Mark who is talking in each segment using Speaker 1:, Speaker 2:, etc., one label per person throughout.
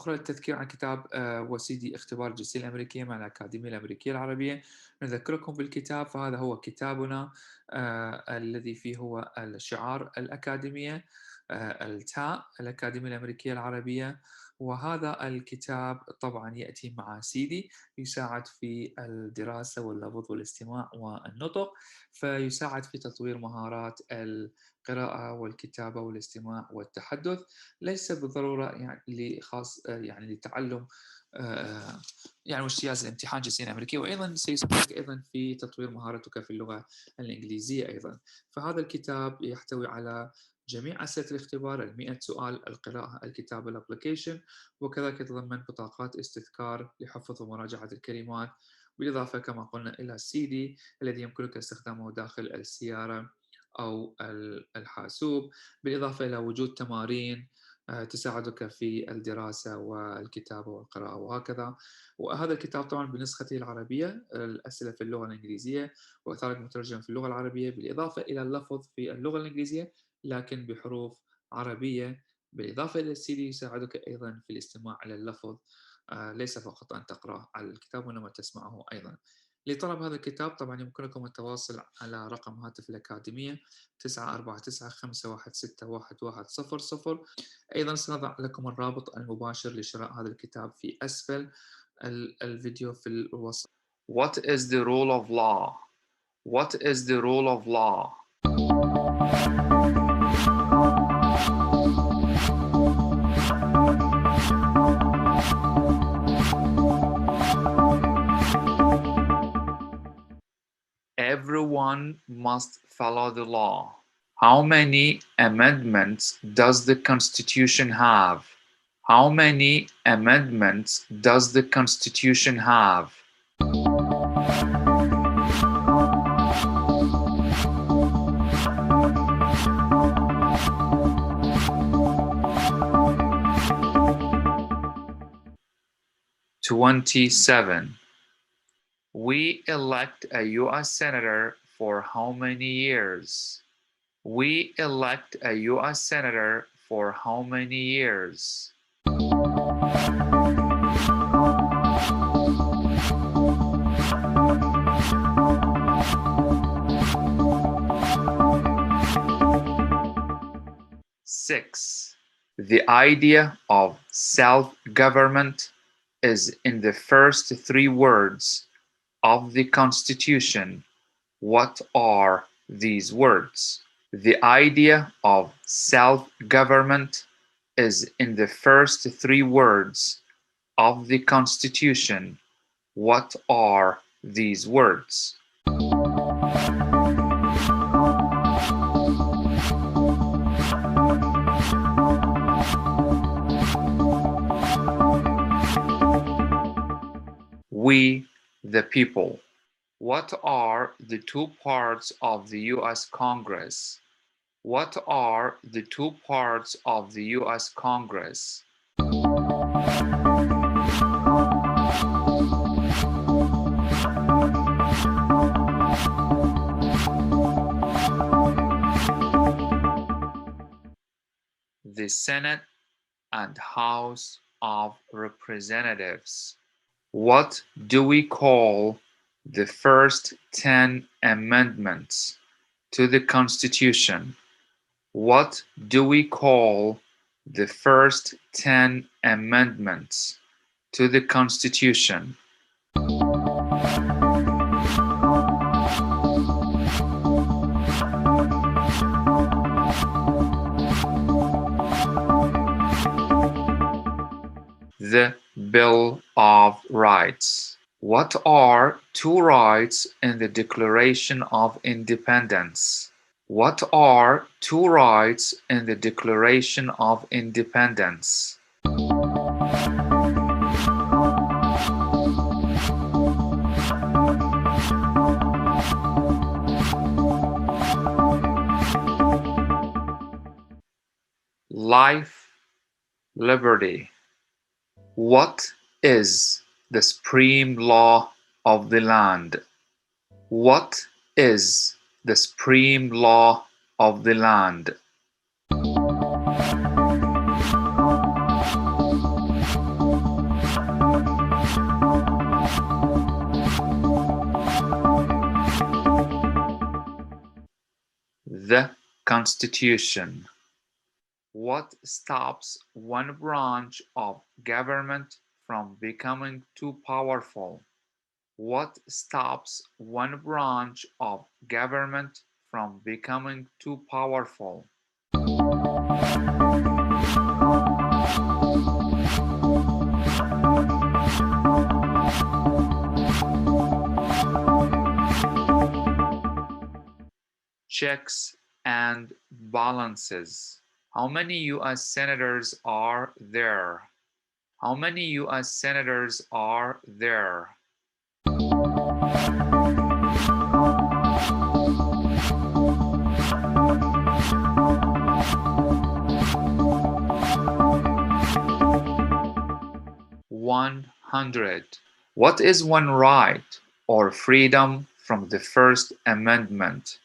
Speaker 1: أخرى للتذكير عن كتاب وسيدي اختبار الجنسية الأمريكية مع الأكاديمية الامريكيه العربية. نذكركم بالكتاب، فهذا هو كتابنا الذي فيه هو الشعار الأكاديمية، التاء الأكاديمية الأمريكية العربية. وهذا الكتاب طبعا يأتي مع سيدي يساعد في الدراسة واللفظ والاستماع والنطق، فيساعد في تطوير مهارات القراءة والكتابة والاستماع والتحدث، ليس بالضرورة يعني لتعلم واجتياز الامتحان الجنسية الأمريكية، وأيضا سيساعدك أيضا في تطوير مهارتك في اللغة الإنجليزية أيضا. فهذا الكتاب يحتوي على جميع أسئلة الاختبار، 100 سؤال، القراءة، الكتاب، الابلكيشن، وكذلك يتضمن بطاقات استذكار لحفظ ومراجعة الكلمات، بالإضافة كما قلنا إلى السيدي الذي يمكنك استخدامه داخل السيارة أو الحاسوب، بالإضافة إلى وجود تمارين تساعدك في الدراسة والكتابة والقراءة وهكذا. وهذا الكتاب طبعا بنسخته العربية، الأسئلة في اللغة الإنجليزية وكذلك مترجم في اللغة العربية، بالإضافة إلى اللفظ في اللغة الإنجليزية لكن بحروف عربية، بالإضافة إلى السيدي يساعدك أيضا في الاستماع إلى اللفظ، ليس فقط أن تقرأ على الكتاب وإنما تسمعه أيضا. لطلب هذا الكتاب طبعا يمكنكم التواصل على رقم هاتف الأكاديمية 949-516-1100. أيضا سنضع لكم الرابط المباشر لشراء هذا الكتاب في أسفل الفيديو في الوصف.
Speaker 2: What is the rule of law? What is the rule of law? Everyone must follow the law. How many amendments does the Constitution have? How many amendments does the Constitution have? "27. We elect a U.S. Senator for how many years? We elect a U.S. Senator for how many years? "6. The idea of self-government is in the first three words of the Constitution. What are these words? The idea of self-government is in the first three words of the Constitution. What are these words? We, the people. What are the two parts of the U.S. Congress? What are the two parts of the U.S. Congress? The Senate and House of Representatives. What do we call the first 10 amendments to the Constitution? What do we call the first 10 amendments to the Constitution? The Bill of Rights. What are two rights in the Declaration of Independence? What are two rights in the Declaration of Independence? Life, liberty. What is the supreme law of the land? What is the supreme law of the land? Constitution. What stops one branch of government from becoming too powerful? What stops one branch of government from becoming too powerful? Checks and balances. How many U.S. senators are there? How many U.S. senators are there? $100. What is one right or freedom from the First Amendment?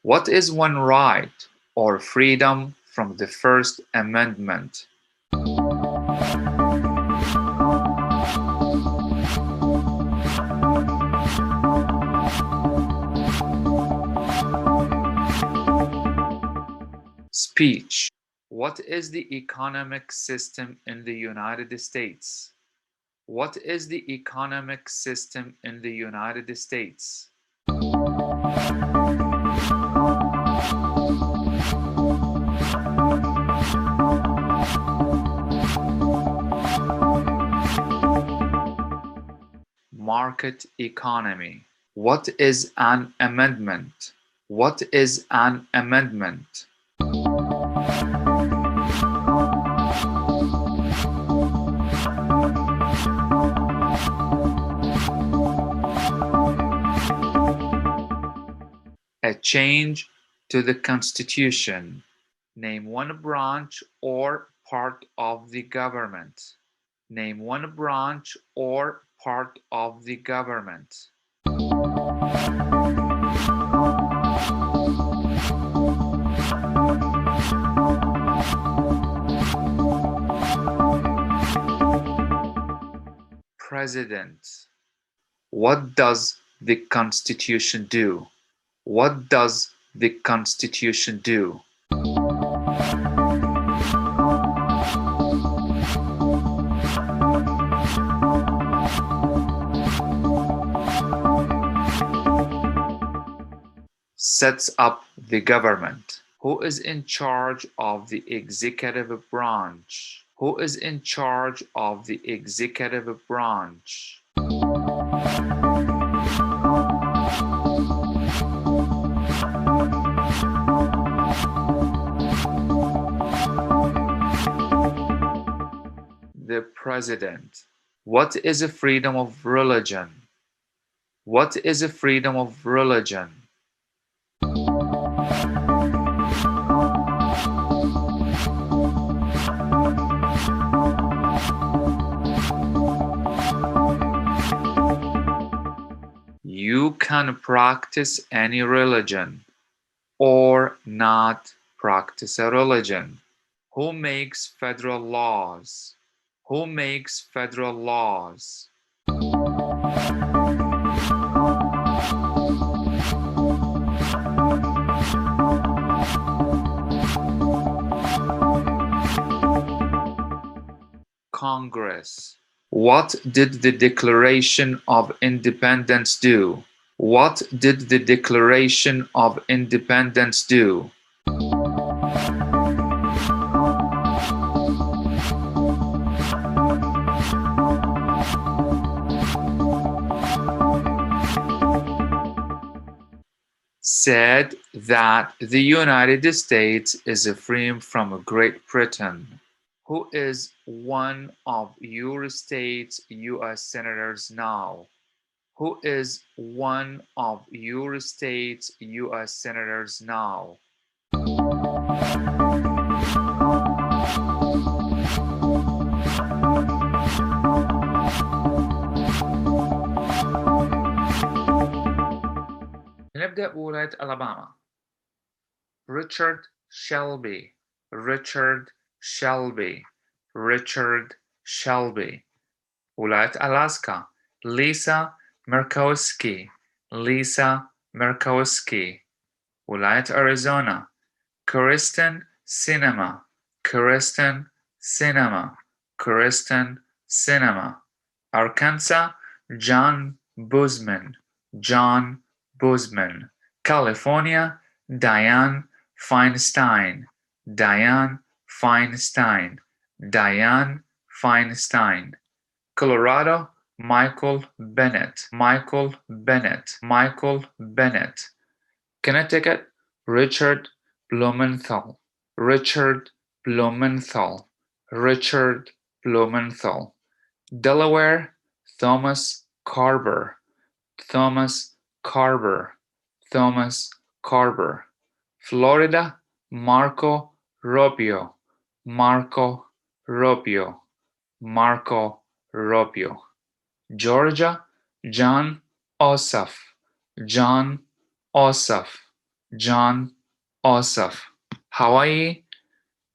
Speaker 2: What is one right or freedom from the First Amendment? Speech. What is the economic system in the United States? What is the economic system in the United States? Market economy. What is an amendment? What is an amendment? A change to the Constitution. Name one branch or part of the government. Name one branch or part of the government. President. What does the Constitution do? What does the Constitution do? Sets up the government. Who is in charge of the executive branch? Who is in charge of the executive branch? The president. What is a freedom of religion? What is a freedom of religion? You can practice any religion or not practice a religion. Who makes federal laws? Who makes federal laws? Congress. What did the Declaration of Independence do? What did the Declaration of Independence do? Said that the United States is free from Great Britain. Who is one of your state's U.S. senators now? Who is one of your state's U.S. senators now? نبدأ بولاية ألاباما. Richard Shelby. Richard Shelby. Richard Shelby. ولاية ألاسكا. Lisa Murkowski. Lisa Murkowski. ولاية أريزونا. Kristen Cinema, Kristen Cinema, Kristen Cinema. Arkansas, John Boozman, John Boozman. California, Diane Feinstein, Diane Feinstein, Diane Feinstein. Colorado, Michael Bennett, Michael Bennett, Michael Bennett. Connecticut, Richard Blumenthal, Richard Blumenthal, Richard Blumenthal. Delaware, Thomas Carver, Thomas Carver, Thomas Carver. Florida, Marco Rubio, Marco Rubio, Marco Rubio. Georgia, John Ossoff, John Ossoff, John Ossoff. Hawaii,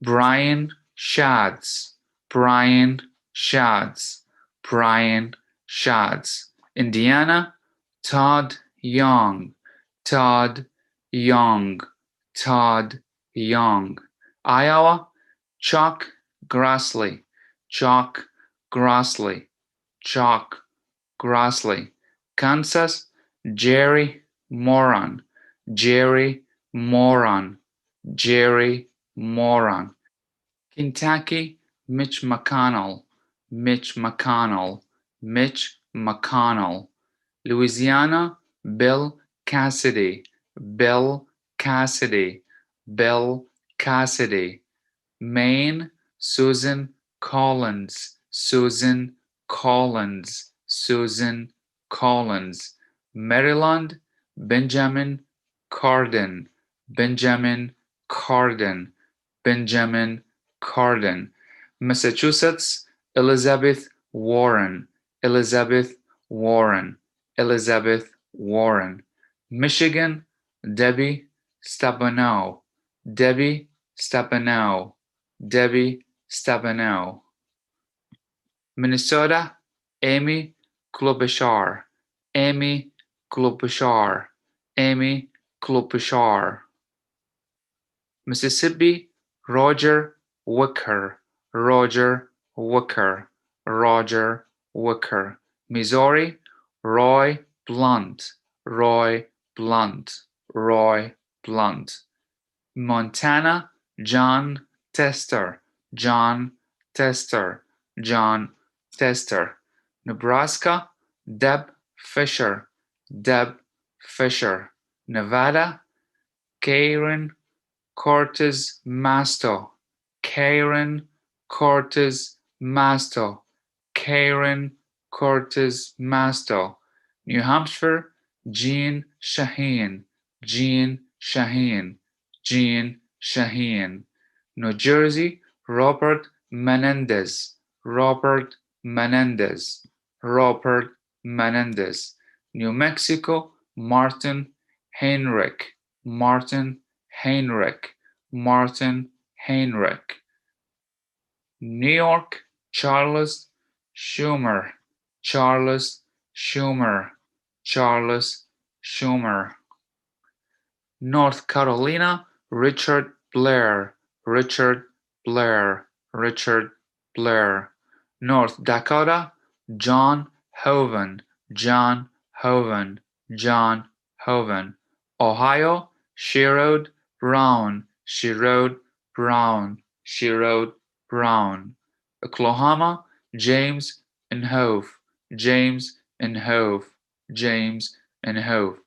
Speaker 2: Brian Shads, Brian Shads, Brian Shads. Indiana, Todd Young, Todd Young, Todd Young. Iowa, Chuck Grassley, Chuck Grassley, Chuck Grassley. Kansas, Jerry Moran, Jerry Moran, Jerry Moran. Kentucky, Mitch McConnell, Mitch McConnell, Mitch McConnell. Louisiana, Bill Cassidy, Bill Cassidy, Bill Cassidy. Maine, Susan Collins, Susan Collins, Susan Collins. Maryland, Benjamin Cardin, Benjamin Cardin, Benjamin Cardin. Massachusetts, Elizabeth Warren, Elizabeth Warren, Elizabeth Warren. Michigan, Debbie Stabenow, Debbie Stabenow, Debbie Stabenow. Minnesota, Amy Klobuchar, Amy Klobuchar, Amy Klobuchar. Mississippi, Roger Wicker, Roger Wicker, Roger Wicker. Missouri, Roy Blunt, Roy Blunt, Roy Blunt. Montana, John Tester, John Tester, John Tester. Nebraska, Deb Fisher, Deb Fisher. Nevada, Karen Cortez Masto, Karen Cortez Masto, Karen Cortez Masto. New Hampshire, Jean Shaheen, Jean Shaheen, Jean Shaheen. New Jersey, Robert Menendez, Robert Menendez, Robert Menendez. New Mexico, Martin Heinrich, Martin Heinrich, Martin Heinrich. New York, Charles Schumer, Charles Schumer, Charles Schumer. North Carolina, Richard Blair, Richard Blair, Richard Blair. North Dakota, John Hoeven, John Hoeven, John Hoeven. Ohio, Sherrod Brown, Sherrod Brown, Sherrod Brown. Oklahoma, James Inhofe, James Inhofe, James Inhofe.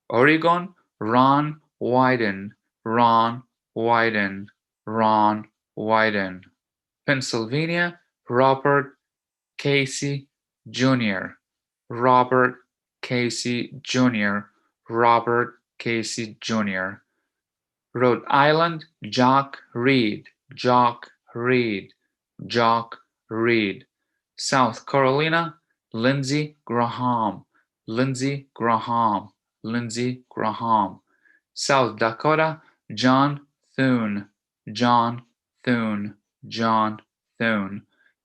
Speaker 2: Oregon, Ron Wyden, Ron Wyden, Ron Wyden. Pennsylvania, Robert Casey Jr., Robert Casey Jr., Robert Casey Jr. Rhode Island, Jock Reed, Jock Reed, Jock Reed. South Carolina, Lindsey Graham, Lindsey Graham, Lindsey Graham. South Dakota, John Thune, John Thune, John Thune.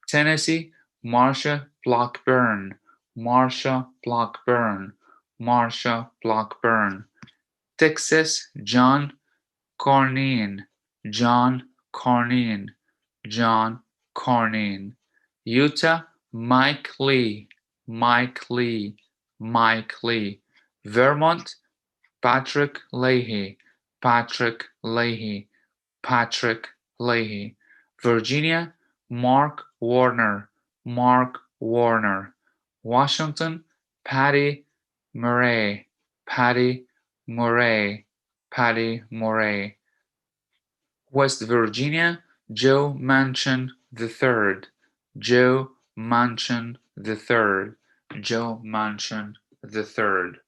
Speaker 2: Tennessee, Marsha Blackburn, Marsha Blackburn, Marsha Blackburn. Texas, John Cornyn, John Cornyn, John Cornyn. Utah, Mike Lee, Mike Lee, Mike Lee. Vermont, Patrick Leahy, Patrick Leahy, Patrick Leahy. Virginia, Mark Warner, Mark Warner. Washington, Patty Murray, Patty Murray, Patty Murray. West Virginia, Joe Manchin III, Joe Manchin III, Joe Manchin III.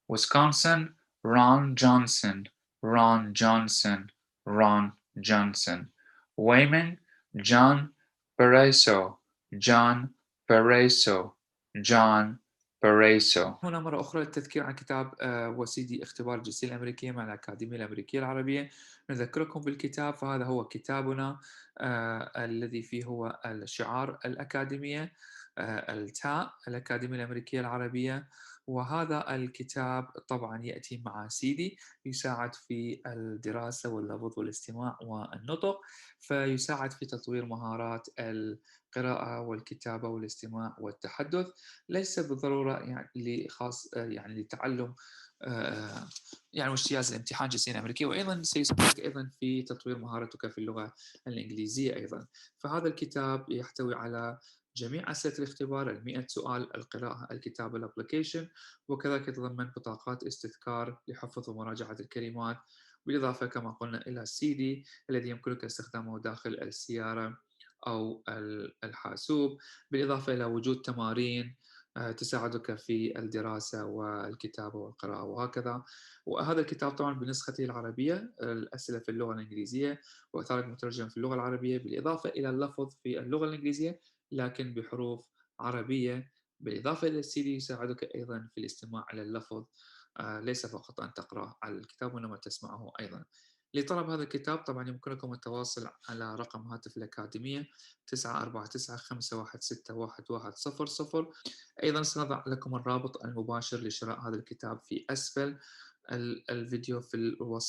Speaker 2: Wisconsin, Ron Johnson, Ron Johnson, Ron Johnson. Wyoming, John Pereso, John Pereso, John Pereso.
Speaker 1: هنا مرة أخرى التذكير عن كتاب وسيدي اختبار الجنسية الامريكية مع الاكاديمية الامريكيه العربية. نذكركم بالكتاب، فهذا هو كتابنا الذي فيه هو الشعار الأكاديمية، التاء الأكاديمية الأمريكية العربية. وهذا الكتاب طبعا يأتي مع سيدي يساعد في الدراسة واللفظ والاستماع والنطق، فيساعد في تطوير مهارات القراءة والكتابة والاستماع والتحدث، ليس بالضرورة يعني لخاص يعني لتعلم يعني واجتياز الامتحان الجنسية الامريكيه، وايضا سيساعدك ايضا في تطوير مهارتك في اللغه الانجليزيه ايضا. فهذا الكتاب يحتوي على جميع اسئله الاختبار، 100 سؤال، القراءه، الكتاب، الابلكيشن، وكذلك يتضمن بطاقات استذكار لحفظ ومراجعه الكلمات، بالاضافه كما قلنا الى السيدي الذي يمكنك استخدامه داخل السياره او الحاسوب، بالاضافه الى وجود تمارين تساعدك في الدراسة والكتابة والقراءة وهكذا. وهذا الكتاب طبعا بنسخته العربية، الأسئلة في اللغة الإنجليزية وكذلك مترجم في اللغة العربية، بالإضافة إلى اللفظ في اللغة الإنجليزية لكن بحروف عربية، بالإضافة إلى السيدي يساعدك أيضا في الاستماع إلى اللفظ، ليس فقط أن تقرأ على الكتاب وإنما تسمعه أيضا. لطلب هذا الكتاب طبعا يمكنكم التواصل على رقم هاتف الأكاديمية 949-516-1100. أيضا سنضع لكم الرابط المباشر لشراء هذا الكتاب في أسفل الفيديو في الوصف.